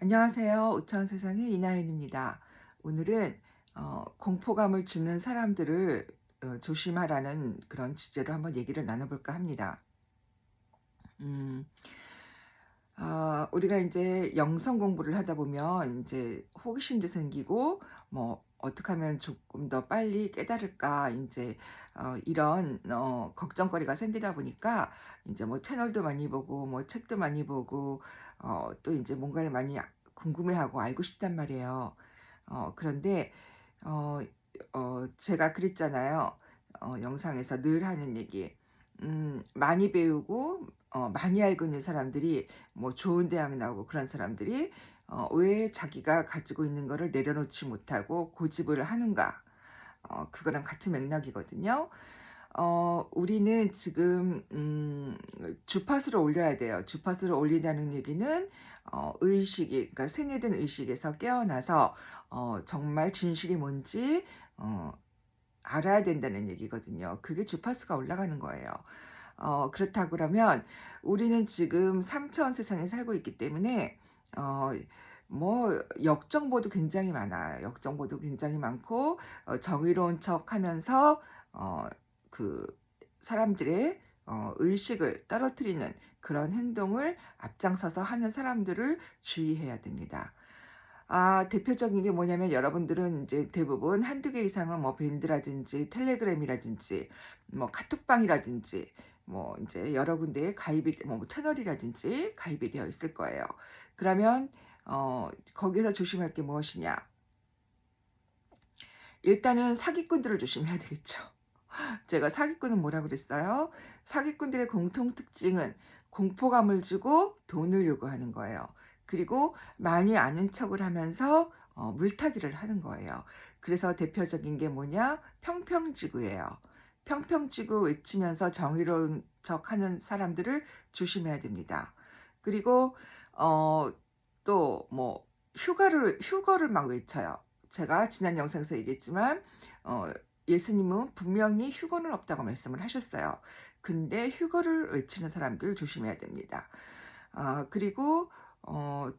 안녕하세요. 우천 세상의 이나연입니다. 오늘은 공포감을 주는 사람들을 조심하라는 그런 주제로 한번 얘기를 나눠볼까 합니다. 음, 우리가 이제 영성 공부를 하다 보면 이제 호기심도 생기고 뭐 어떻게 하면 조금 더 빨리 깨달을까 이제 이런 걱정거리가 생기다 보니까 이제 뭐 채널도 많이 보고 뭐 책도 많이 보고 또 이제 뭔가를 많이 궁금해하고 알고 싶단 말이에요. 그런데 어, 제가 그랬잖아요. 영상에서 늘 하는 얘기. 많이 배우고 많이 알고 있는 사람들이 뭐 좋은 대학 나오고 그런 사람들이 왜 자기가 가지고 있는 거를 내려놓지 못하고 고집을 하는가? 그거랑 같은 맥락이거든요. 우리는 지금 주파수를 올려야 돼요. 주파수를 올린다는 얘기는 의식이 그러니까 생애된 의식에서 깨어나서 정말 진실이 뭔지 알아야 된다는 얘기거든요. 그게 주파수가 올라가는 거예요. 그렇다 그러면 우리는 지금 3차원 세상에 살고 있기 때문에 어 뭐 역정보도 굉장히 많아요. 역정보도 굉장히 많고 정의로운 척하면서 그 사람들의 의식을 떨어뜨리는 그런 행동을 앞장서서 하는 사람들을 주의해야 됩니다. 대표적인 게 뭐냐면 여러분들은 이제 대부분 한두 개 이상은 뭐 밴드라든지 텔레그램이라든지 뭐 카톡방이라든지 뭐 이제 여러 군데에 가입이 뭐 채널이라든지 가입이 되어 있을 거예요. 그러면 거기서 조심할 게 무엇이냐? 일단은 사기꾼들을 조심해야 되겠죠. 제가 사기꾼은 뭐라 그랬어요? 사기꾼들의 공통 특징은 공포감을 주고 돈을 요구하는 거예요. 그리고 많이 아는 척을 하면서 물타기를 하는 거예요. 그래서 대표적인 게 뭐냐? 평평지구예요. 평평지구 외치면서 정의로운 척하는 사람들을 조심해야 됩니다. 그리고 또 뭐 휴거를 막 외쳐요. 제가 지난 영상에서 얘기했지만 어, 예수님은 분명히 휴거는 없다고 말씀을 하셨어요. 근데 휴거를 외치는 사람들 조심해야 됩니다. 그리고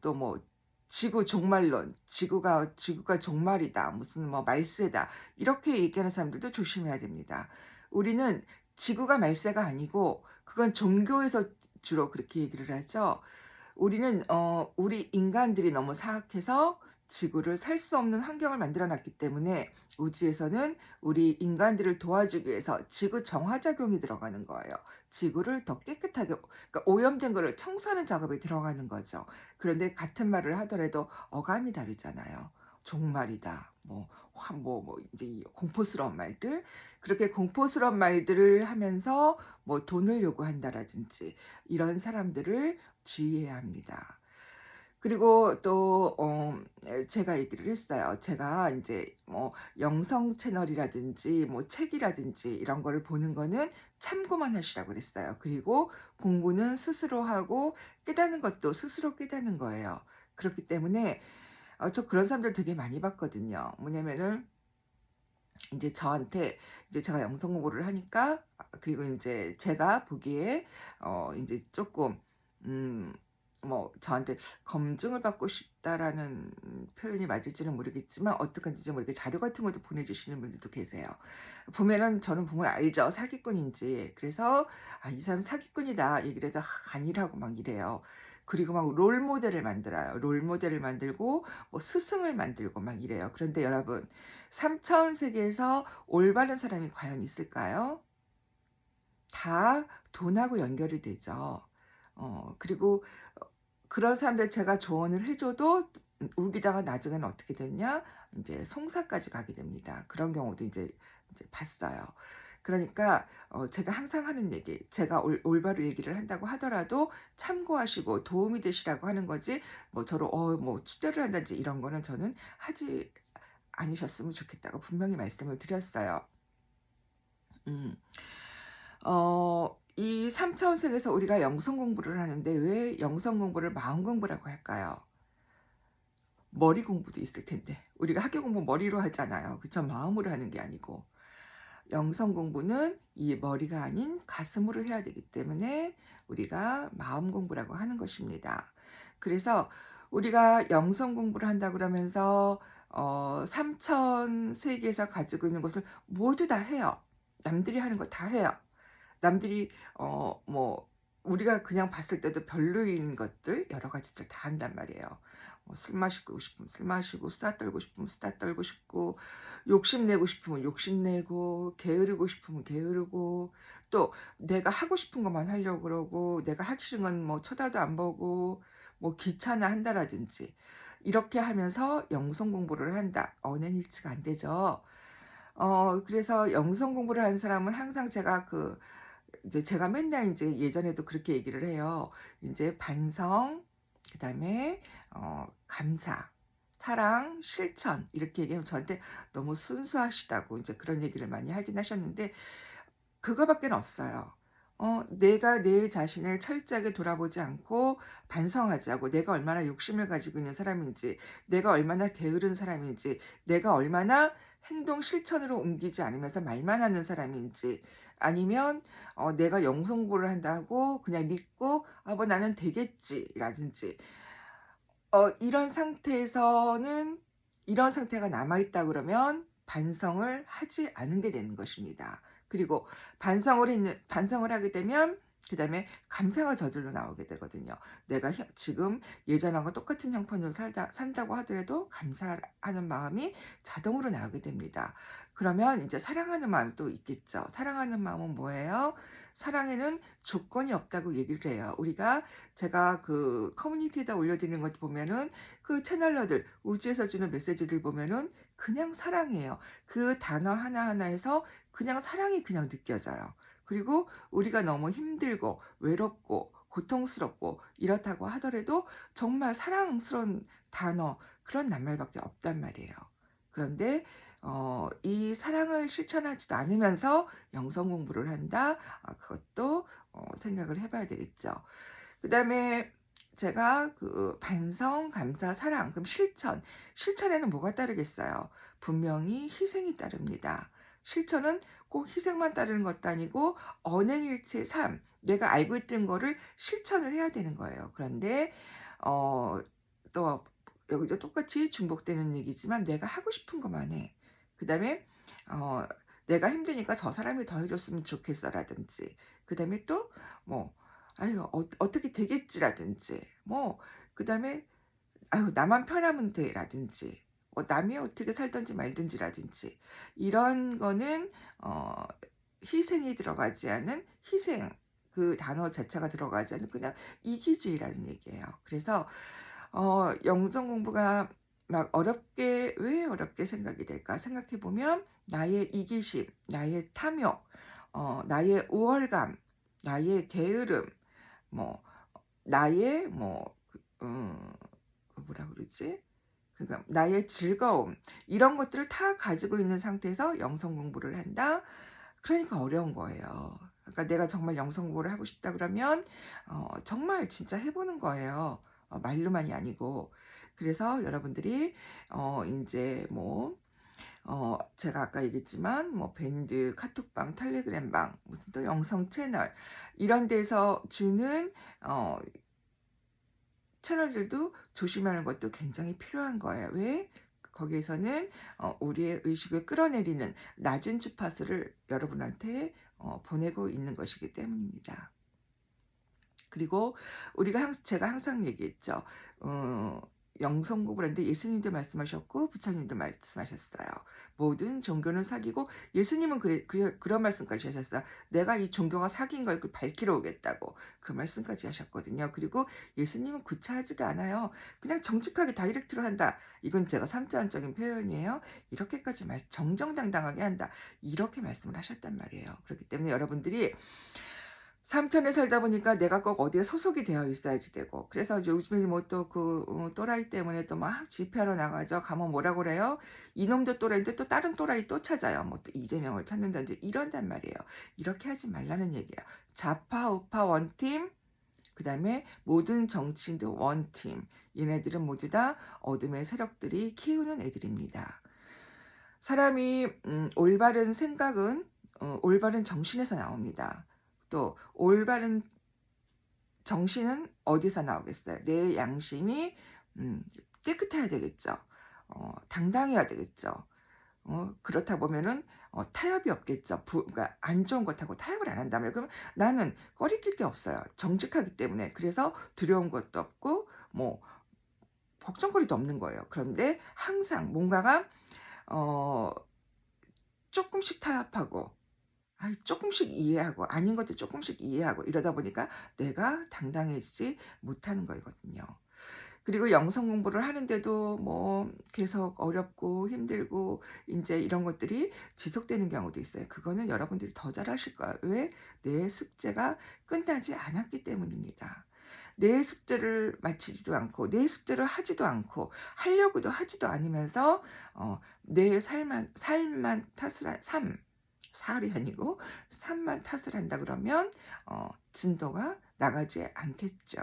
또 뭐 지구 종말론, 지구가 종말이다, 무슨 뭐 말세다 이렇게 얘기하는 사람들도 조심해야 됩니다. 우리는 지구가 말세가 아니고 그건 종교에서 주로 그렇게 얘기를 하죠. 우리는 우리 인간들이 너무 사악해서 지구를 살 수 없는 환경을 만들어 놨기 때문에 우주에서는 우리 인간들을 도와주기 위해서 지구 정화 작용이 들어가는 거예요. 지구를 더 깨끗하게 그러니까 오염된 거를 청소하는 작업에 들어가는 거죠. 그런데 같은 말을 하더라도 어감이 다르잖아요. 종말이다. 뭐 이제 이 공포스러운 말들 그렇게 공포스러운 말들을 하면서 뭐 돈을 요구한다라든지 이런 사람들을 주의해야 합니다. 그리고 또 제가 얘기를 했어요. 제가 이제 뭐 영성 채널이라든지 뭐 책이라든지 이런 거를 보는 거는 참고만 하시라고 그랬어요. 그리고 공부는 스스로 하고 깨닫는 것도 스스로 깨닫는 거예요. 그렇기 때문에 저 그런 사람들 되게 많이 봤거든요. 뭐냐면은 인제 저한테 이제 제가 영성 공부를 하니까 그리고 인제 제가 보기에 인제 쪼끔 음 저한테 "검증을 받고 싶다."라는 표현이 맞을지는 모르겠지만 어떡한지 좀 이렇게 자료 같은 것도 보내주시는 분들도 계세요. 보면은 저는 보면 알죠, 사기꾼인지. 그래서 '아 이 사람 사기꾼이다.' 얘기를 해서 아니라고 막 이래요. 그리고 막 롤 모델을 만들어요. 롤 모델을 만들고 뭐 스승을 만들고 막 이래요. 그런데 여러분 3 차원 세계에서 올바른 사람이 과연 있을까요? 다 돈하고 연결이 되죠. 그리고 그런 사람들 제가 조언을 해 줘도 우기다가 나중에는 어떻게 됐냐? 인제 송사까지 가게 됩니다. 그런 경우도 이제 봤어요. 그러니까 제가 항상 하는 얘기 제가 올바로 얘기를 한다고 하더라도 참고하시고 도움이 되시라고 하는 거지 뭐 저를 뭐 추대를 한다든지 이런 거는 저는 하지 않으셨으면 좋겠다고 분명히 말씀을 드렸어요. 음. 이 3 차원sek에서 우리가 영성 공부를 하는데 왜 영성 공부를 마음 공부라고 할까요? 머리 공부도 있을 텐데. 우리가 학교 공부 머리로 하잖아요. 그쵸? 마음으로 하는 게 아니고. 영성 공부는 이 머리가 아닌 가슴으로 해야 되기 때문에 우리가 마음 공부라고 하는 것입니다. 그래서 우리가 영성 공부를 한다 그러면서 3천 세계에서 가지고 있는 것을 모두 다 해요. 남들이 하는 거 다 해요. 남들이 뭐 우리가 그냥 봤을 때도 별로인 것들 여러 가지들 다 한단 말이에요. 술 마시고 싶으면 술 마시고 수다 떨고 싶으면 수다 떨고 싶고 욕심내고 싶으면 욕심내고 게으르고 싶으면 게으르고 또 내가 하고 싶은 것만 하려고 그러고 내가 하기 싫은 건 뭐 쳐다도 안 보고 뭐 귀찮아 한다라든지 이렇게 하면서 영성 공부를 한다. 언행일치가 안 되죠. 그래서 영성 공부를 하는 사람은 항상 제가 이제 제가 맨날 이제 예전에도 그렇게 얘기를 해요. 이제 반성, 그다음에 감사, 사랑, 실천 이렇게 얘기하면 저한테 너무 순수하시다고 이제 그런 얘기를 많이 하긴 하셨는데 그거밖에는 없어요. 내가 내 자신을 철저하게 돌아보지 않고 반성하자고 내가 얼마나 욕심을 가지고 있는 사람인지, 내가 얼마나 게으른 사람인지, 내가 얼마나 행동 실천으로 옮기지 않으면서 말만 하는 사람인지, 아니면 내가 영성고를 한다고 그냥 믿고 뭐 나는 되겠지라든지 이런 상태에서는 이런 상태가 남아있다 그러면 반성을 하지 않은 게 되는 것입니다. 그리고 반성을 하게 되면 그다음에 감사가 저절로 나오게 되거든요. 내가 지금 예전하고 똑같은 형편으로 산다고 하더라도 감사하는 마음이 자동으로 나오게 됩니다. 그러면 이제 사랑하는 마음이 또 있겠죠. 사랑하는 마음은 뭐예요? 사랑에는 조건이 없다고 얘기를 해요. 제가 그 커뮤니티에다 올려드리는 것 보면은 그 채널러들 우주에서 주는 메시지들 보면은 그냥 사랑이에요. 그 단어 하나하나에서 그냥 사랑이 그냥 느껴져요. 그리고 우리가 너무 힘들고 외롭고 고통스럽고 이렇다고 하더라도 정말 사랑스러운 단어 그런 낱말밖에 없단 말이에요. 그런데 이 사랑을 실천하지도 않으면서 영성 공부를 한다. 그것도 생각을 해봐야 되겠죠. 그다음에 제가 그 반성, 감사, 사랑, 그럼 실천에는 뭐가 따르겠어요? 분명히 희생이 따릅니다. 실천은 꼭 희생만 따르는 것도 아니고 언행일치의 삶, 내가 알고 있던 거를 실천을 해야 되는 거예요. 그런데 또 여기도 똑같이 중복되는 얘기지만 내가 하고 싶은 것만 해. 그다음에 내가 힘드니까 저 사람이 더 해줬으면 좋겠어라든지, 그다음에 또 뭐 아유 어떻게 되겠지라든지, 뭐 그다음에 아유 나만 편하면 돼라든지, 뭐 남이 어떻게 살든지 말든지라든지 이런 거는 희생이 들어가지 않은 희생 그 단어 자체가 들어가지 않은 그냥 이기주의라는 얘기예요. 그래서 영성 공부가 막 왜 어렵게 생각이 될까 생각해 보면 나의 이기심, 나의 탐욕, 나의 우월감, 나의 게으름, 뭐 나의 뭐라 그러지? 그러니까 나의 즐거움 이런 것들을 다 가지고 있는 상태에서 영성 공부를 한다. 그러니까 어려운 거예요. 그러니까 내가 정말 영성 공부를 하고 싶다 그러면 정말 진짜 해보는 거예요. 말로만이 아니고. 그래서 여러분들이 이제 뭐 제가 아까 얘기했지만 뭐 밴드, 카톡방, 텔레그램방, 무슨 또 영성 채널 이런 데서 주는 채널들도 조심하는 것도 굉장히 필요한 거예요. 왜? 거기에서는 우리의 의식을 끌어내리는 낮은 주파수를 여러분한테 보내고 있는 것이기 때문입니다. 그리고 제가 항상 얘기했죠. 영성공부를 하는데 예수님도 말씀하셨고 부처님도 말씀하셨어요. 모든 종교는 사기고 예수님은 그런 말씀까지 하셨어요. 내가 이 종교가 사기인 걸 밝히러 오겠다고 그 말씀까지 하셨거든요. 그리고 예수님은 구차하지가 않아요. 그냥 정직하게 다이렉트로 한다. 이건 제가 삼자원적인 표현이에요. 이렇게까지 정정당당하게 한다. 이렇게 말씀을 하셨단 말이에요. 그렇기 때문에 여러분들이 삼천에 살다 보니까 내가 꼭 어디에 소속이 되어 있어야지 되고, 그래서 요즘에 뭐 또 또라이 때문에 또 막 집회하러 나가죠. 가면 뭐라고 그래요? 이놈도 또라이인데 또 다른 또라이 또 찾아요. 뭐 또 이재명을 찾는다든지 이런단 말이에요. 이렇게 하지 말라는 얘기예요. 좌파 우파 원팀, 그 다음에 모든 정치인도 원팀. 얘네들은 모두 다 어둠의 세력들이 키우는 애들입니다. 사람이 올바른 생각은 올바른 정신에서 나옵니다. 또 올바른 정신은 어디서 나오겠어요? 내 양심이 음, 깨끗해야 되겠죠. 당당해야 되겠죠. 그렇다 보면은 타협이 없겠죠. 그러니까 안 좋은 것하고 타협을 안 한다면 그러면 나는 꺼리낄 게 없어요. 정직하기 때문에. 그래서 두려운 것도 없고 뭐 걱정거리도 없는 거예요. 그런데 항상 뭔가가 어 쪼끔씩 타협하고 쪼끔씩 이해하고 아닌 것도 쪼끔씩 이해하고 이러다 보니까 내가 당당해지지 못하는 거거든요. 그리고 영성 공부를 하는데도 뭐 계속 어렵고 힘들고 인제 이런 것들이 지속되는 경우도 있어요. 그거는 여러분들이 더 잘하실 거예요. 왜? 내 숙제가 끝나지 않았기 때문입니다. 내 숙제를 마치지도 않고 내 숙제를 하지도 않고 하려고도 하지도 않으면서 내 삶만 탓을 한 살이 아니고 삶만 탓을 한다 그러면 진도가 나가지 않겠죠.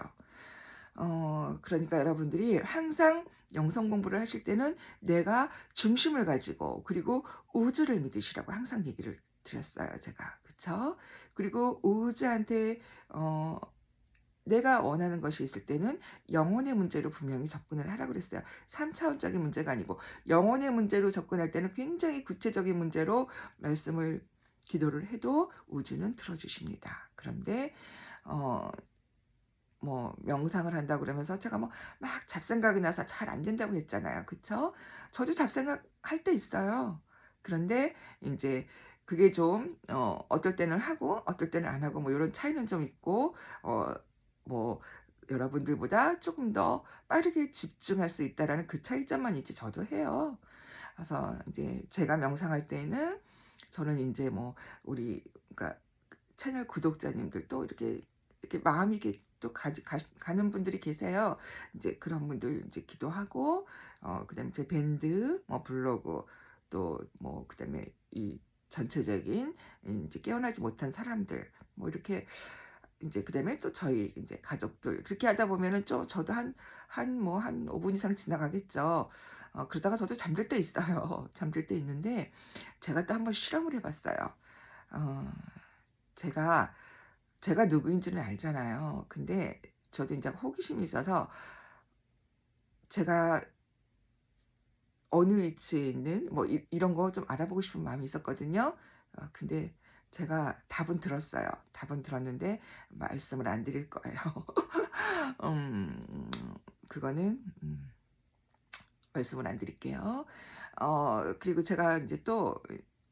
그러니까 여러분들이 항상 영성 공부를 하실 때는 내가 중심을 가지고 그리고 우주를 믿으시라고 항상 얘기를 드렸어요, 제가. 그쵸? 그리고 우주한테 내가 원하는 것이 있을 때는 영혼의 문제로 분명히 접근을 하라고 그랬어요. 3차원적인 문제가 아니고 영혼의 문제로 접근할 때는 굉장히 구체적인 문제로 말씀을 기도를 해도 우주는 들어주십니다. 그런데 어 뭐 명상을 한다 그러면서 제가 뭐 막 잡생각이 나서 잘 안 된다고 했잖아요. 그쵸? 저도 잡생각 할 때 있어요. 그런데 인제 그게 좀 어떨 때는 하고 어떨 때는 안 하고 뭐 요런 차이는 좀 있고 뭐 여러분들보다 쪼금 더 빠르게 집중할 수 있다라는 그 차이점만 있지 저도 해요. 그래서 인제 제가 명상할 때에는 저는 인제 뭐 우리 그러니까 채널 구독자님들도 이렇게 마음이 이렇게 또 가는 분들이 계세요. 인제 그런 분들 인제 기도하고 그다음에 제 밴드 뭐 블로그 또 뭐 그다음에 이 전체적인 인제 깨어나지 못한 사람들 뭐 이렇게 인제 그다음에 또 저희 인제 가족들 그렇게 하다 보면은 좀 저도 한 5분 이상 지나가겠죠. 그러다가 저도 잠들 때 있어요. 잠들 때 있는데 제가 또 한번 실험을 해 봤어요. 어 제가 누구인지는 알잖아요. 근데 저도 인제 호기심이 있어서 제가 어느 위치에 있는 뭐 이런 거 좀 알아보고 싶은 마음이 있었거든요. 근데 제가 답은 들었어요. 답은 들었는데 말씀을 안 드릴 거예요. 음 그거는 말씀을 안 드릴게요. 그리고 제가 인제 또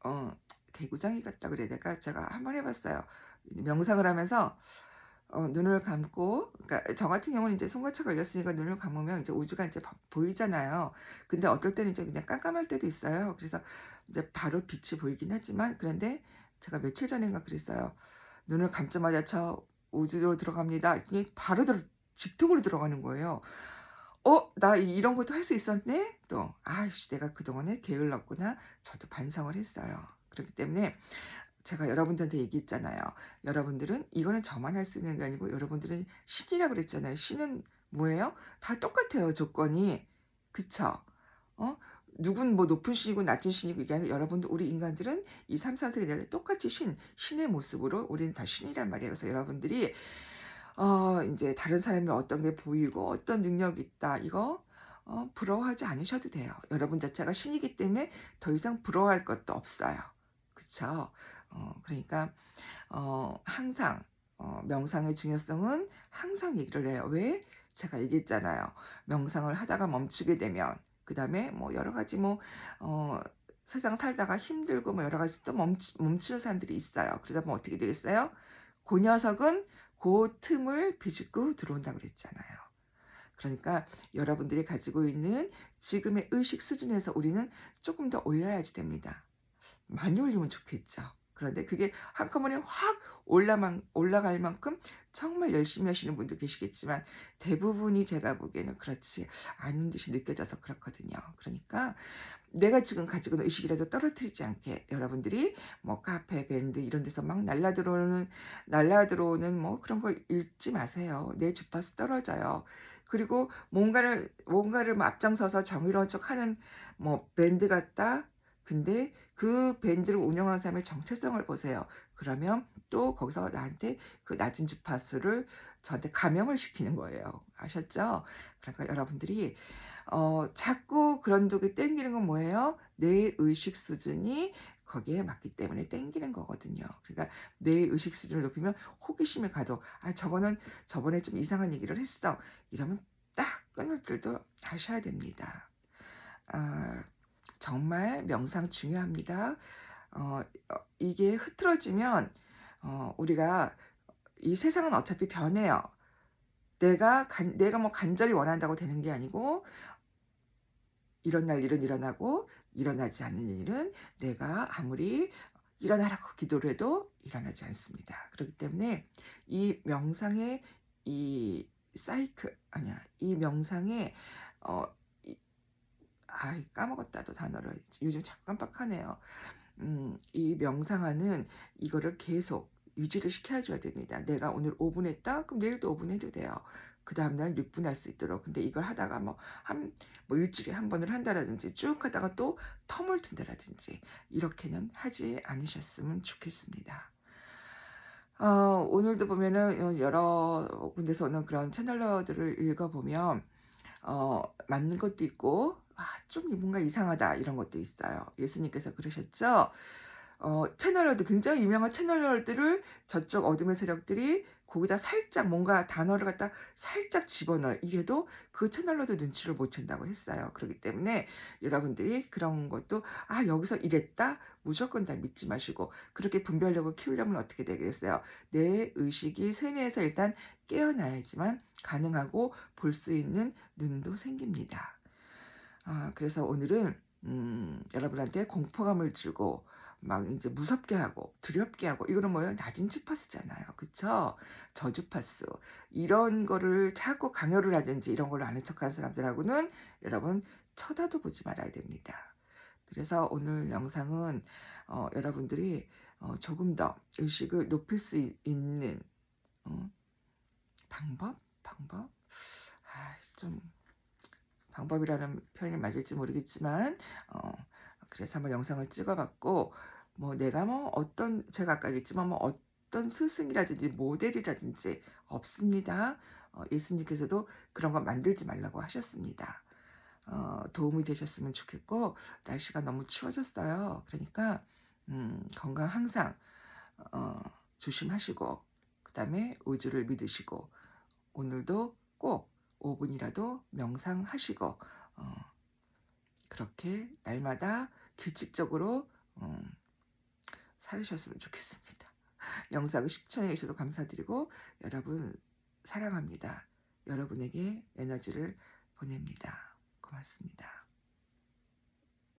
어 개구장이 같다 그래야 될까? 제가 한번 해 봤어요. 명상을 하면서 눈을 감고 그러니까 저 같은 경우는 이제 손과체 걸렸으니까 눈을 감으면 이제 우주가 이제 보이잖아요. 근데 어떨 때는 이제 그냥 깜깜할 때도 있어요. 그래서 이제 바로 빛이 보이긴 하지만 그런데 제가 며칠 전인가 그랬어요. "눈을 감자마자 저 우주로 들어갑니다." 했더니 바로 직통으로 들어가는 거예요. '나 이런 것도 할 수 있었네?' 또 '아이씨 내가 그동안에 게을렀구나.' 저도 반성을 했어요. 그렇기 때문에 제가 여러분들한테 얘기했잖아요. 여러분들은 이거는 저만 할 수 있는 게 아니고 여러분들은 신이라고 그랬잖아요. 신은 뭐예요? 다 똑같아요, 조건이. 그쵸? 어? 누군 뭐 높은 신이고 낮은 신이고 이게 아니라 여러분들 우리 인간들은 이 삼사세계에 대해 똑같이 신의 모습으로 우리는 다 신이란 말이에요. 그래서 여러분들이 인제 다른 사람이 어떤 게 보이고 어떤 능력이 있다 이거 부러워하지 않으셔도 돼요. 여러분 자체가 신이기 때문에 더 이상 부러워할 것도 없어요. 그쵸? 그러니까 항상 명상의 중요성은 항상 얘기를 해요. 왜? 제가 얘기했잖아요. 명상을 하다가 멈추게 되면 그다음에 뭐 여러 가지 뭐 어 세상 살다가 힘들고 뭐 여러 가지 또 멈추는 사람들이 있어요. 그러다 보면 어떻게 되겠어요? 그 녀석은 그 틈을 비집고 들어온다고 그랬잖아요. 그러니까 여러분들이 가지고 있는 지금의 의식 수준에서 우리는 조금 더 올려야지 됩니다. 많이 올리면 좋겠죠. 그런데 그게 한꺼번에 확 올라갈 만큼 정말 열심히 하시는 분도 계시겠지만 대부분이 제가 보기에는 그렇지 않은 듯이 느껴져서 그렇거든요. 그러니까 내가 지금 가지고 있는 의식이라도 떨어뜨리지 않게 여러분들이 뭐 카페, 밴드 이런 데서 막 날라 들어오는 뭐 그런 거 읽지 마세요. 내 주파수 떨어져요. 그리고 뭔가를 뭐 앞장서서 정의로운 척하는 뭐 밴드 같다? 근데 그 밴드를 운영하는 사람의 정체성을 보세요. 그러면 또 거기서 나한테 그 낮은 주파수를 저한테 감염을 시키는 거예요. 아셨죠? 그러니까 여러분들이 자꾸 그런 쪽이 땡기는 건 뭐예요? 내 의식 수준이 거기에 맞기 때문에 땡기는 거거든요. 그러니까 내 의식 수준을 높이면 호기심에 가도 저거는 저번에 좀 이상한 얘기를 했어. 이러면 딱 끊을 줄도 아셔야 됩니다. 아, 정말 명상 중요합니다. 이게 흐트러지면 우리가 이 세상은 어차피 변해요. 내가 뭐 간절히 원한다고 되는 게 아니고 일어날 일은 일어나고 일어나지 않는 일은 내가 아무리 일어나라고 기도를 해도 일어나지 않습니다. 그렇기 때문에 이 명상의 이 사이클 아니야 이 명상의 어, 이, 까먹었다 또 단어를 요즘 자꾸 깜빡하네요. 이 명상하는 이거를 계속 유지를 시켜줘야 됩니다. 내가 오늘 5분 했다? 그럼 내일도 5분 해도 돼요. 그 다음날 6분 할 수 있도록. 근데 이걸 하다가 뭐 일주일에 한 번을 한다라든지 쭉 하다가 또 텀을 둔다라든지 이렇게는 하지 않으셨으면 좋겠습니다. 오늘도 보면은 여러 군데서 오는 그런 채널러들을 읽어보면 맞는 것도 있고 좀 뭔가 이상하다 이런 것도 있어요. 예수님께서 그러셨죠. 채널러들 굉장히 유명한 채널러들을 저쪽 어둠의 세력들이 거기다 살짝 뭔가 단어를 갖다 살짝 집어넣어 이게도 그 채널러도 눈치를 못 챈다고 했어요. 그렇기 때문에 여러분들이 그런 것도 여기서 이랬다 무조건 다 믿지 마시고 그렇게 분별력을 키우려면 어떻게 되겠어요? 내 의식이 세뇌에서 일단 깨어나야지만 가능하고 볼 수 있는 눈도 생깁니다. 그래서 오늘은 여러분한테 공포감을 주고 막 이제 무섭게 하고 두렵게 하고 이거는 뭐예요? 낮은 주파수잖아요. 그쵸? 저주파수. 이런 거를 자꾸 강요를 하든지 이런 걸로 아는 척하는 사람들하고는 여러분 쳐다도 보지 말아야 됩니다. 그래서 오늘 영상은 여러분들이 조금 더 의식을 높일 수 있는 방법? 좀 방법이라는 표현이 맞을지 모르겠지만 그래서 한번 영상을 찍어봤고 뭐 내가 제가 아까 얘기했지만 어떤 스승이라든지 모델이라든지 없습니다. 예수님께서도 그런 거 만들지 말라고 하셨습니다. 도움이 되셨으면 좋겠고 날씨가 너무 추워졌어요. 그러니까 건강 항상 조심하시고 그 다음에 우주를 믿으시고 오늘도 꼭 5분이라도 명상하시고 그렇게 날마다 규칙적으로 살으셨으면 좋겠습니다. 영상을 시청해 주셔서 감사드리고 여러분 사랑합니다. 여러분에게 에너지를 보냅니다. 고맙습니다.